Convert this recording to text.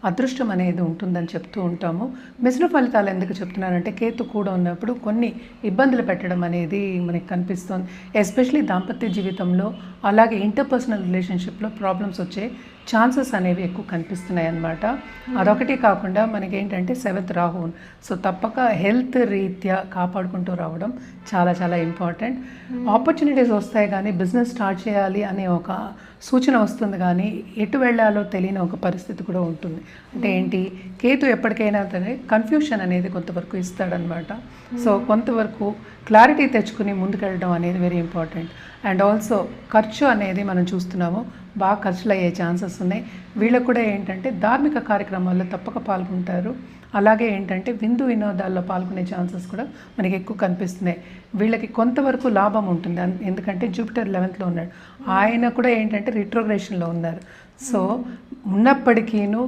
అదృష్టం అనేది ఉంటుందని చెప్తూ ఉంటాము. మిశ్ర ఫలితాలు ఎందుకు చెప్తున్నానంటే కేతు కూడా ఉన్నప్పుడు కొన్ని ఇబ్బందులు పెట్టడం అనేది మనకి కనిపిస్తుంది. ఎస్పెషల్లీ దాంపత్య జీవితంలో అలాగే ఇంటర్పర్సనల్ రిలేషన్షిప్లో ప్రాబ్లమ్స్ వచ్చే ఛాన్సెస్ అనేవి ఎక్కువ కనిపిస్తున్నాయి అన్నమాట. అదొకటి కాకుండా మనకేంటంటే 7th రాహు. సో తప్పక హెల్త్ రీత్యా కాపాడుకుంటూ రావడం చాలా చాలా ఇంపార్టెంట్. ఆపర్చునిటీస్ వస్తాయి కానీ బిజినెస్ స్టార్ట్ చేయాలి అనే ఒక సూచన వస్తుంది కానీ ఎటు వెళ్ళాలో తెలియని ఒక పరిస్థితి కూడా ఉంటుంది. అంటే ఏంటి, కేతు ఎప్పటికైనా సరే కన్ఫ్యూషన్ అనేది కొంతవరకు ఇస్తాడనమాట. సో కొంతవరకు క్లారిటీ తెచ్చుకుని ముందుకెళ్ళడం అనేది వెరీ ఇంపార్టెంట్. అండ్ ఆల్సో ఖర్చు అనేది మనం చూస్తున్నాము, బాగా ఖర్చులు అయ్యే ఛాన్సెస్ ఉన్నాయి. వీళ్ళకు కూడా ఏంటంటే ధార్మిక కార్యక్రమాల్లో తప్పక పాల్గొంటారు. అలాగే ఏంటంటే విందు వినోదాల్లో పాల్గొనే ఛాన్సెస్ కూడా మనకి ఎక్కువ కనిపిస్తున్నాయి. వీళ్ళకి కొంతవరకు లాభం ఉంటుంది, ఎందుకంటే జూపిటర్ 11th ఉన్నాడు. ఆయన కూడా ఏంటంటే రిట్రోగ్రేషన్లో ఉన్నారు. సో ఉన్నప్పటికీను